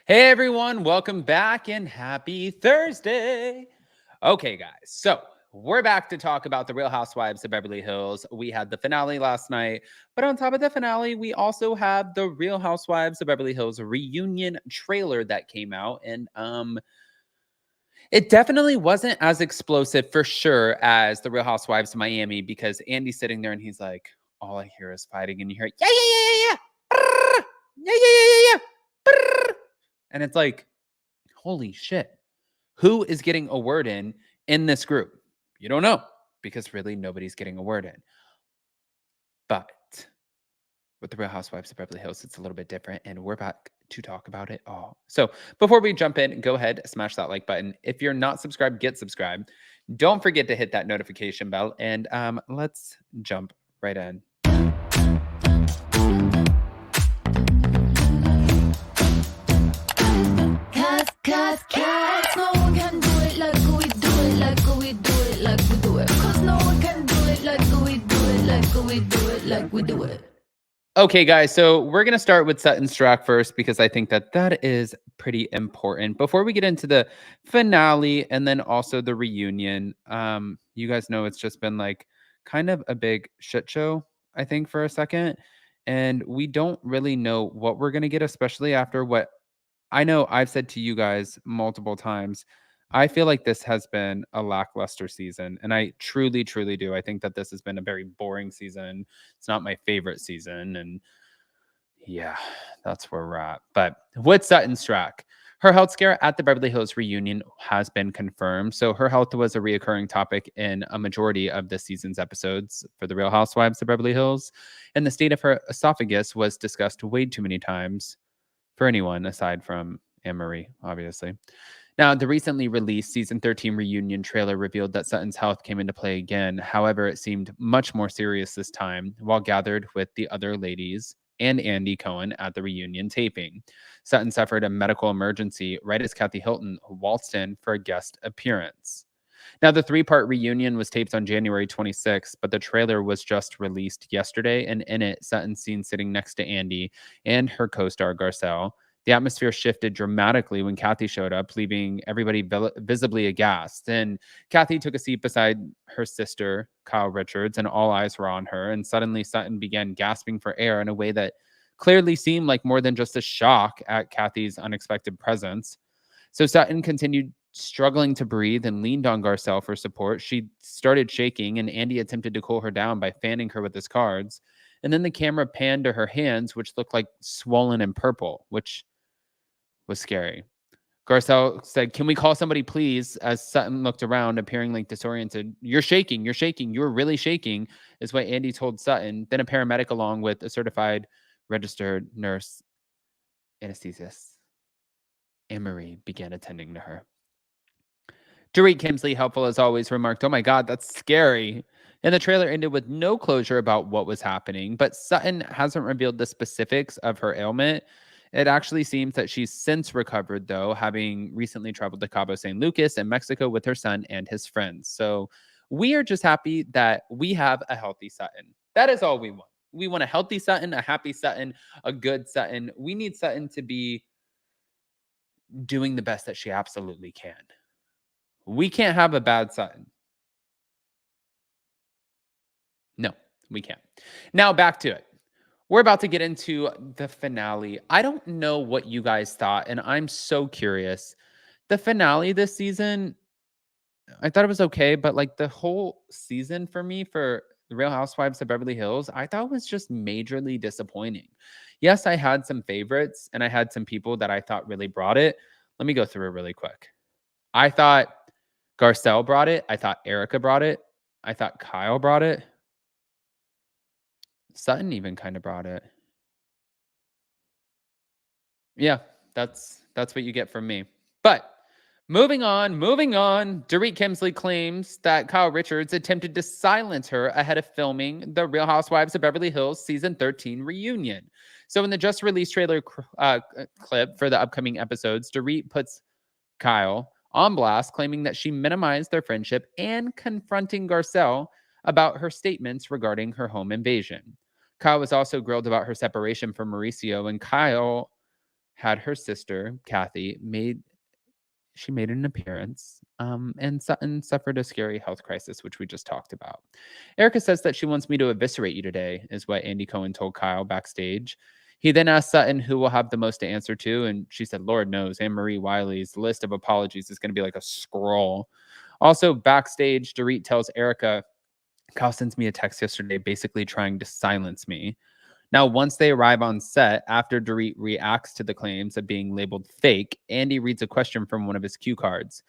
Hey everyone, welcome back and happy Thursday. Okay, guys, so we're back to talk about the Real Housewives of Beverly Hills. We had the finale last night, but on top of the finale, we also have the Real Housewives of Beverly Hills reunion trailer that came out. And it definitely wasn't as explosive for sure as the Real Housewives of Miami because Andy's sitting there and he's like, all I hear is fighting, and you hear, yeah, yeah, yeah, yeah, yeah. Brrr. Yeah, yeah, yeah, yeah, yeah. Brrr. And it's like, holy shit, who is getting a word in this group? You don't know because really nobody's getting a word in. But with the Real Housewives of Beverly Hills, it's a little bit different, and we're back to talk about it all. So before we jump in, go ahead, smash that like button. If you're not subscribed, get subscribed. Don't forget to hit that notification bell, and let's jump right in. Cause no one can do it like we do it, like we do it, like we do it. Cause no one can do it like we do it, like we do it, like we do it. Okay, guys, so we're going to start with Sutton Strack first because I think that is pretty important. Before we get into the finale and then also the reunion, you guys know it's just been like kind of a big shit show, I think, for a second. And we don't really know what we're going to get, especially after what I know I've said to you guys multiple times. I feel like this has been a lackluster season, and I truly, truly do. I think that this has been a very boring season. It's not my favorite season, and yeah, that's where we're at. But with Sutton Strack, her health scare at the Beverly Hills reunion has been confirmed. So her health was a reoccurring topic in a majority of this season's episodes for the Real Housewives of Beverly Hills, and the state of her esophagus was discussed way too many times for anyone aside from Anne-Marie, obviously. Now, the recently released season 13 reunion trailer revealed that Sutton's health came into play again. However, it seemed much more serious this time while gathered with the other ladies and Andy Cohen at the reunion taping. Sutton suffered a medical emergency right as Kathy Hilton waltzed in for a guest appearance. Now, the three-part reunion was taped on January 26th, but the trailer was just released yesterday, and in it, Sutton's seen sitting next to Andy and her co-star Garcelle. The atmosphere shifted dramatically when Kathy showed up, leaving everybody visibly aghast. And Kathy took a seat beside her sister, Kyle Richards, and all eyes were on her. And suddenly, Sutton began gasping for air in a way that clearly seemed like more than just a shock at Kathy's unexpected presence. So Sutton continued struggling to breathe and leaned on Garcelle for support. She started shaking, and Andy attempted to cool her down by fanning her with his cards. And then the camera panned to her hands, which looked like swollen and purple, which was scary. Garcelle said, "Can we call somebody, please?" As Sutton looked around, appearing like disoriented. You're shaking. You're shaking. You're really shaking," is what Andy told Sutton. Then a paramedic, along with a certified registered nurse anesthetist, Anne-Marie, began attending to her. Dorit Kemsley, helpful as always, remarked, "Oh my God, that's scary." And the trailer ended with no closure about what was happening, but Sutton hasn't revealed the specifics of her ailment. It actually seems that she's since recovered, though, having recently traveled to Cabo San Lucas and Mexico with her son and his friends. So we are just happy that we have a healthy Sutton. That is all we want. We want a healthy Sutton, a happy Sutton, a good Sutton. We need Sutton to be doing the best that she absolutely can. We can't have a bad Sutton. No, we can't. Now back to it. We're about to get into the finale. I don't know what you guys thought, and I'm so curious. The finale this season, I thought it was okay, but like the whole season for me for The Real Housewives of Beverly Hills, I thought was just majorly disappointing. Yes, I had some favorites and I had some people that I thought really brought it. Let me go through it really quick. I thought Garcelle brought it. I thought Erica brought it. I thought Kyle brought it. Sutton even kind of brought it. Yeah, that's what you get from me. But moving on. Dorit Kemsley claims that Kyle Richards attempted to silence her ahead of filming the Real Housewives of Beverly Hills season 13 reunion. So in the just released trailer clip for the upcoming episodes, Dorit puts Kyle on blast, claiming that she minimized their friendship and confronting Garcelle about her statements regarding her home invasion. Kyle was also grilled about her separation from Mauricio, and Kyle had her sister, Kathy, made an appearance, and Sutton suffered a scary health crisis, which we just talked about. Erica says that she wants me to eviscerate you today, is what Andy Cohen told Kyle backstage. He then asked Sutton who will have the most to answer to, and she said, Lord knows, Anne-Marie Wiley's list of apologies is going to be like a scroll. Also, backstage, Dorit tells Erica, Kyle sends me a text yesterday basically trying to silence me. Now, once they arrive on set, after Dorit reacts to the claims of being labeled fake, Andy reads a question from one of his cue cards.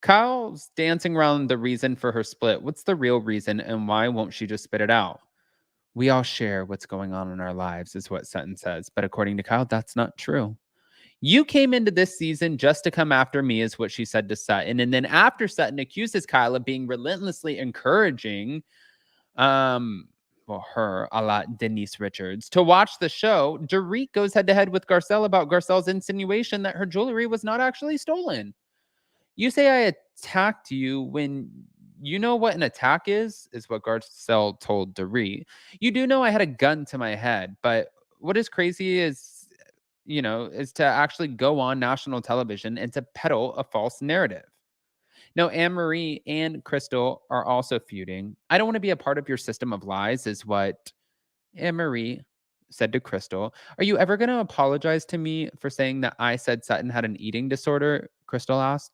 Kyle's dancing around the reason for her split. What's the real reason, and why won't she just spit it out? We all share what's going on in our lives, is what Sutton says. But according to Kyle, that's not true. You came into this season just to come after me, is what she said to Sutton. And then after Sutton accuses Kyle of being relentlessly encouraging her, a la Denise Richards, to watch the show, Dorit goes head to head with Garcelle about Garcelle's insinuation that her jewelry was not actually stolen. You say I attacked you when you know what an attack is what Garcelle told Dorit. You do know I had a gun to my head, but what is crazy is to actually go on national television and to peddle a false narrative. No, Anne Marie and Crystal are also feuding. I don't want to be a part of your system of lies, is what Anne Marie said to Crystal. Are you ever going to apologize to me for saying that I said Sutton had an eating disorder? Crystal asked.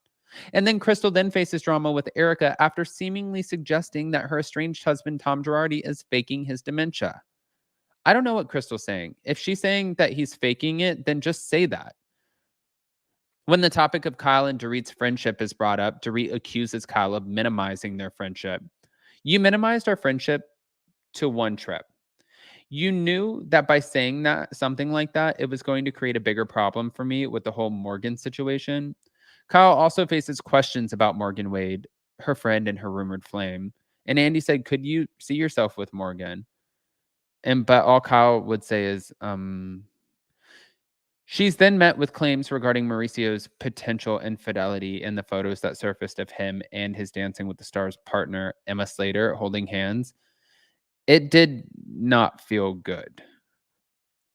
And then Crystal then faces drama with Erica after seemingly suggesting that her estranged husband, Tom Girardi, is faking his dementia. I don't know what Crystal's saying. If she's saying that he's faking it, then just say that. When the topic of Kyle and Dorit's friendship is brought up, Dorit accuses Kyle of minimizing their friendship. You minimized our friendship to one trip. You knew that by saying that, something like that, it was going to create a bigger problem for me with the whole Morgan situation. Kyle also faces questions about Morgan Wade, her friend and her rumored flame. And Andy said, could you see yourself with Morgan? But all Kyle would say is, she's then met with claims regarding Mauricio's potential infidelity in the photos that surfaced of him and his Dancing with the Stars partner, Emma Slater, holding hands. It did not feel good.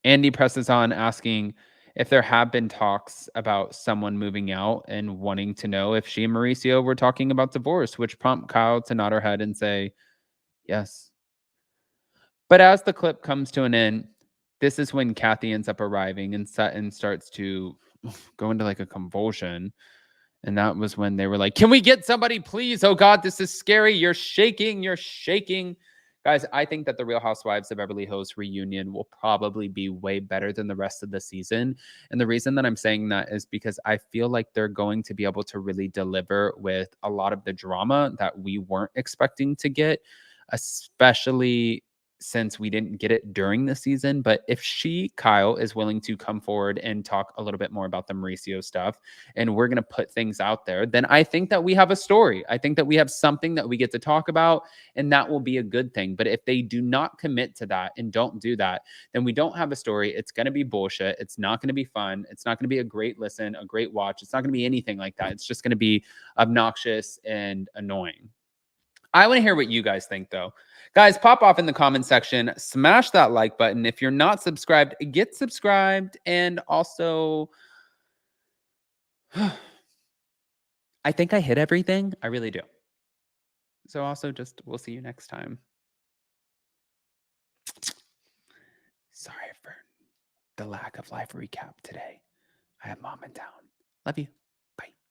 Andy presses on, asking if there have been talks about someone moving out and wanting to know if she and Mauricio were talking about divorce, which prompt Kyle to nod her head and say, yes. But as the clip comes to an end, this is when Kathy ends up arriving and Sutton starts to go into like a convulsion. And that was when they were like, can we get somebody, please? Oh, God, this is scary. You're shaking. You're shaking. Guys, I think that the Real Housewives of Beverly Hills reunion will probably be way better than the rest of the season. And the reason that I'm saying that is because I feel like they're going to be able to really deliver with a lot of the drama that we weren't expecting to get, especially since we didn't get it during the season. But if Kyle, is willing to come forward and talk a little bit more about the Mauricio stuff, and we're going to put things out there, then I think that we have a story. I think that we have something that we get to talk about, and that will be a good thing. But if they do not commit to that and don't do that, then we don't have a story. It's going to be bullshit. It's not going to be fun. It's not going to be a great listen, a great watch. It's not going to be anything like that. It's just going to be obnoxious and annoying. I want to hear what you guys think, though. Guys, pop off in the comment section. Smash that like button. If you're not subscribed, get subscribed. And also, I think I hit everything. I really do. So also we'll see you next time. Sorry for the lack of live recap today. I have mom in town. Love you.